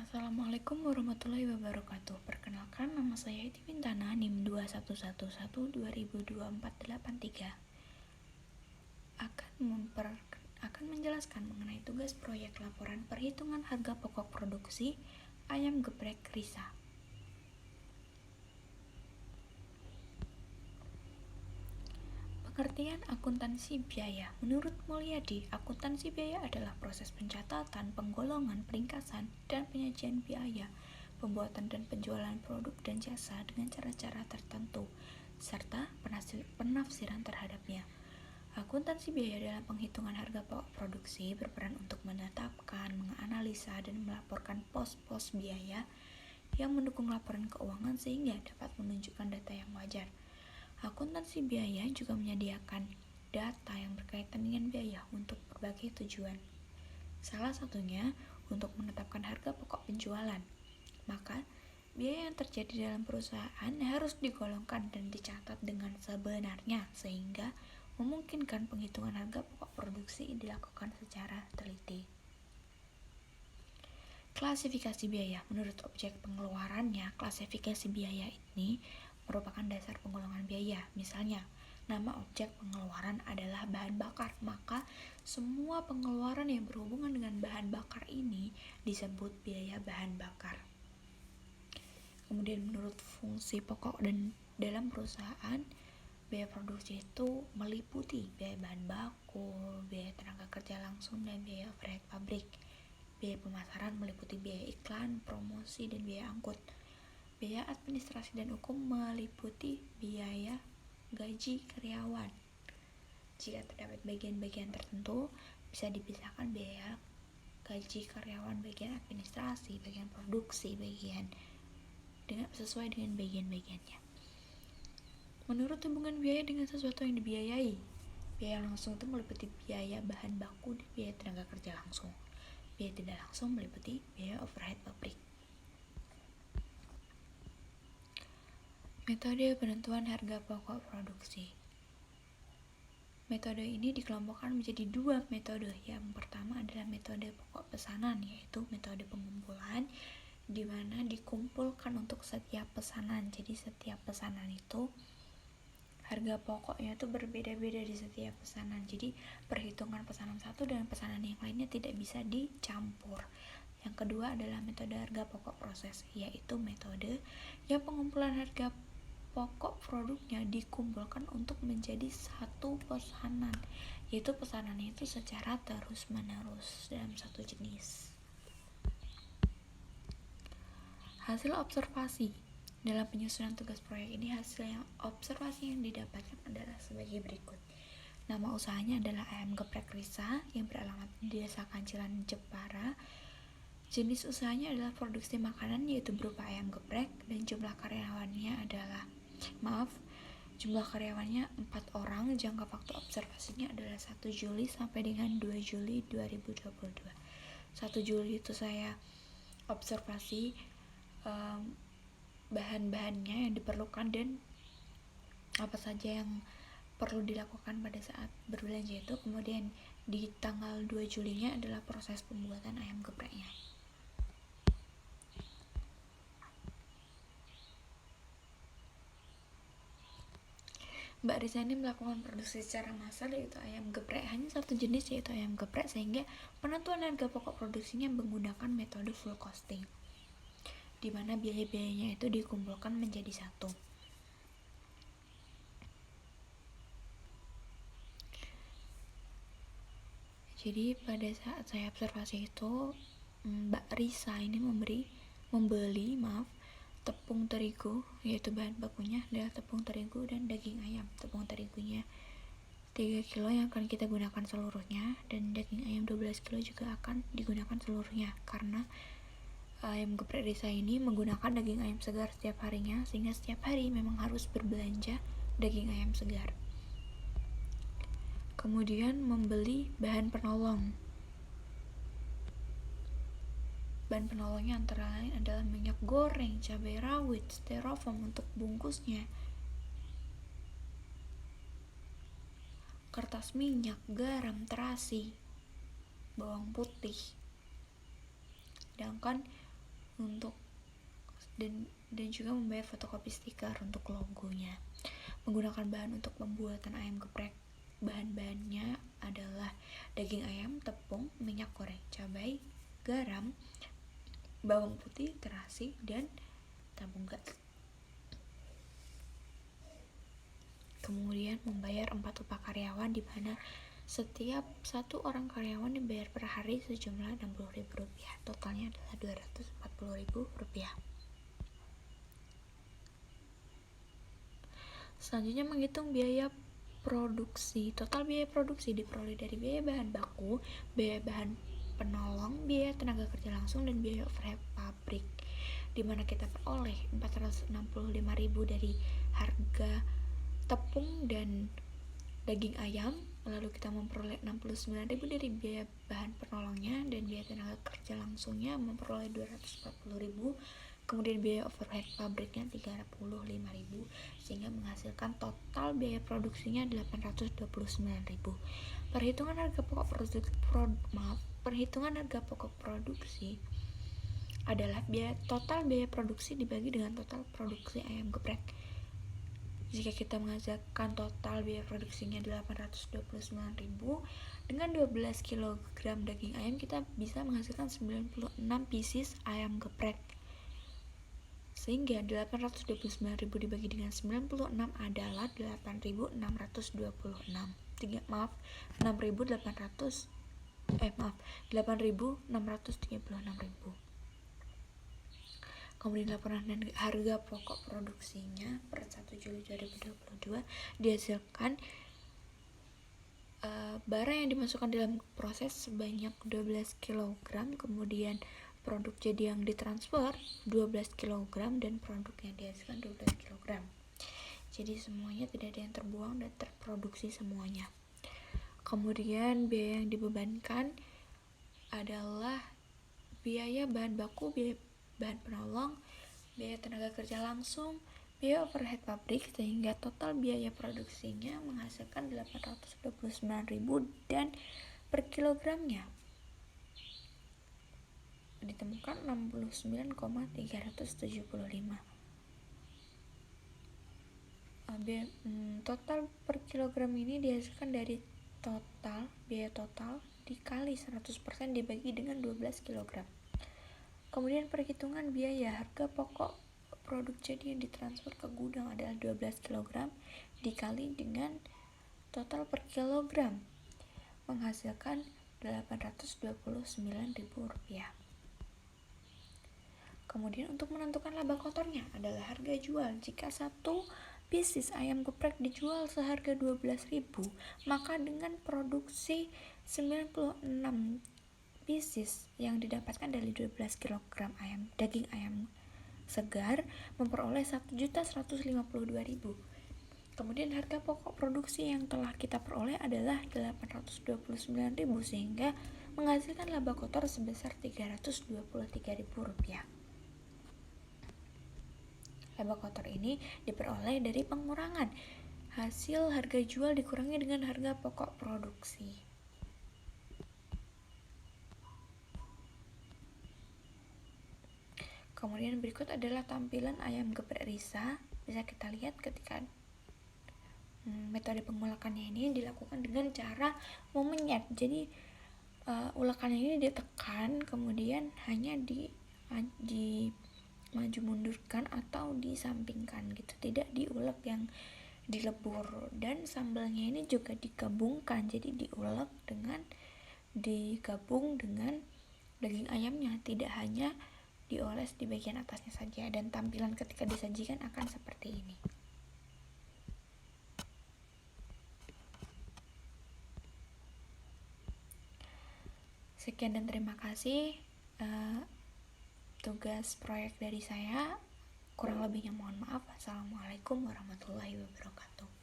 Assalamualaikum warahmatullahi wabarakatuh. Perkenalkan, nama saya Iti Bintana, NIM 2111202483. Akan menjelaskan mengenai tugas proyek laporan perhitungan harga pokok produksi ayam geprek Risa. Pengertian akuntansi biaya. Menurut Mulyadi, akuntansi biaya adalah proses pencatatan, penggolongan, peringkasan, dan penyajian biaya, pembuatan dan penjualan produk dan jasa dengan cara-cara tertentu, serta penafsiran terhadapnya. Akuntansi biaya dalam penghitungan harga pokok produksi berperan untuk menetapkan, menganalisa, dan melaporkan pos-pos biaya yang mendukung laporan keuangan sehingga dapat menunjukkan data yang wajar. Akuntansi biaya juga menyediakan data yang berkaitan dengan biaya untuk berbagai tujuan. Salah satunya untuk menetapkan harga pokok penjualan. Maka, biaya yang terjadi dalam perusahaan harus digolongkan dan dicatat dengan sebenarnya sehingga memungkinkan penghitungan harga pokok produksi dilakukan secara teliti. Klasifikasi biaya. Menurut objek pengeluarannya, klasifikasi biaya ini merupakan dasar penggolongan biaya. Misalnya, nama objek pengeluaran adalah bahan bakar, maka semua pengeluaran yang berhubungan dengan bahan bakar ini disebut biaya bahan bakar. Kemudian menurut fungsi pokok dan dalam perusahaan, biaya produksi itu meliputi biaya bahan baku, biaya tenaga kerja langsung, dan biaya overhead pabrik. Biaya pemasaran meliputi biaya iklan, promosi, dan biaya angkut. Biaya administrasi dan hukum meliputi biaya gaji karyawan. Jika terdapat bagian-bagian tertentu, bisa dipisahkan biaya gaji karyawan bagian administrasi, bagian produksi, sesuai dengan bagian-bagiannya. Menurut hubungan biaya dengan sesuatu yang dibiayai, biaya langsung itu meliputi biaya bahan baku dan biaya tenaga kerja langsung. Biaya tidak langsung meliputi biaya overhead pabrik. Metode penentuan harga pokok produksi. Metode ini dikelompokkan menjadi dua metode. Yang pertama adalah metode pokok pesanan, yaitu metode pengumpulan, di mana dikumpulkan untuk setiap pesanan. Jadi setiap pesanan itu harga pokoknya itu berbeda-beda di setiap pesanan. Jadi perhitungan pesanan satu dengan pesanan yang lainnya tidak bisa dicampur. Yang kedua adalah metode harga pokok proses, yaitu metode yang pengumpulan harga pokok produknya dikumpulkan untuk menjadi satu pesanan, yaitu pesanannya itu secara terus-menerus dalam satu jenis. Hasil observasi. Dalam penyusunan tugas proyek ini, observasi yang didapatkan adalah sebagai berikut. Nama usahanya adalah ayam geprek Risa yang beralamat di Desa Kancilan, Jepara. Jenis usahanya adalah produksi makanan, yaitu berupa ayam geprek, dan jumlah karyawannya 4 orang. Jangka waktu observasinya adalah 1 Juli sampai dengan 2 Juli 2022. 1 Juli itu saya observasi bahan-bahannya yang diperlukan dan apa saja yang perlu dilakukan pada saat berbelanja itu. Kemudian di tanggal 2 Julinya adalah proses pembuatan ayam gepreknya. Mbak Risa ini melakukan produksi secara massal, yaitu ayam geprek hanya satu jenis, yaitu ayam geprek, sehingga penentuan harga pokok produksinya menggunakan metode full costing, di mana biaya-biayanya itu dikumpulkan menjadi satu. Jadi pada saat saya observasi itu, Mbak Risa ini membeli tepung terigu, yaitu bahan bakunya adalah tepung terigu dan daging ayam. Tepung terigunya 3 kilo yang akan kita gunakan seluruhnya, dan daging ayam 12 kilo juga akan digunakan seluruhnya, karena ayam geprek Risa ini menggunakan daging ayam segar setiap harinya, sehingga setiap hari memang harus berbelanja daging ayam segar. Kemudian membeli bahan penolong. Bahan penolongnya antara lain adalah minyak goreng, cabai rawit, styrofoam untuk bungkusnya, kertas minyak, garam, terasi, bawang putih. Sedangkan untuk dan juga membayar fotokopi stiker untuk logonya. Menggunakan bahan untuk pembuatan ayam geprek. Bahan-bahannya adalah daging ayam, tepung, minyak goreng, cabai, garam, bawang putih, terasi, dan tabung gas. Kemudian membayar 4 upah karyawan, di mana setiap satu orang karyawan dibayar per hari sejumlah Rp60.000. Totalnya adalah Rp240.000. Selanjutnya menghitung biaya produksi. Total biaya produksi diperoleh dari biaya bahan baku, biaya bahan penolong, biaya tenaga kerja langsung, dan biaya overhead pabrik, di mana kita peroleh Rp465.000 dari harga tepung dan daging ayam, lalu kita memperoleh Rp69.000 dari biaya bahan penolongnya, dan biaya tenaga kerja langsungnya memperoleh Rp240.000, kemudian biaya overhead pabriknya Rp35.000, sehingga menghasilkan total biaya produksinya Rp829.000. Perhitungan harga pokok produksi adalah total biaya produksi dibagi dengan total produksi ayam geprek. Jika kita menghasilkan total biaya produksinya Rp829.000, dengan 12 kg daging ayam kita bisa menghasilkan 96 pieces ayam geprek. Sehingga 829.000 dibagi dengan 96 adalah 8.626. 8.636.000. Kemudian laporan harga pokok produksinya per 1 Juli 2022 dihasilkan barang yang dimasukkan dalam proses sebanyak 12 kg, kemudian produk jadi yang ditransfer 12 kg, dan produk yang dihasilkan 12 kg. Jadi semuanya tidak ada yang terbuang dan terproduksi semuanya. Kemudian biaya yang dibebankan adalah biaya bahan baku, biaya bahan penolong, biaya tenaga kerja langsung, biaya overhead pabrik, sehingga total biaya produksinya menghasilkan Rp829.000, dan per kilogramnya ditemukan 69,375. Total per kilogram ini dihasilkan dari biaya total dikali 100% dibagi dengan 12 kg. Kemudian perhitungan biaya harga pokok produk jadi yang ditransfer ke gudang adalah 12 kg dikali dengan total per kilogram, menghasilkan Rp829.000. Kemudian untuk menentukan laba kotornya adalah harga jual. Jika satu pieces ayam geprek dijual seharga Rp12.000, maka dengan produksi 96 pieces yang didapatkan dari 12 kg daging ayam segar memperoleh Rp1.152.000. Kemudian harga pokok produksi yang telah kita peroleh adalah Rp829.000, sehingga menghasilkan laba kotor sebesar Rp323.000. Laba kotor ini diperoleh dari pengurangan hasil harga jual dikurangi dengan harga pokok produksi. Kemudian berikut adalah tampilan ayam geprek Risa. Bisa kita lihat ketika metode pengulakannya ini dilakukan dengan cara memenyet. Jadi ulakannya ini ditekan, kemudian hanya di maju mundurkan atau disampingkan gitu, tidak diulek yang dilebur. Dan sambalnya ini juga digabungkan, jadi digabung dengan daging ayamnya, tidak hanya dioles di bagian atasnya saja. Dan tampilan ketika disajikan akan seperti ini. Sekian dan terima kasih. Tugas proyek dari saya, kurang lebihnya mohon maaf. Assalamualaikum warahmatullahi wabarakatuh.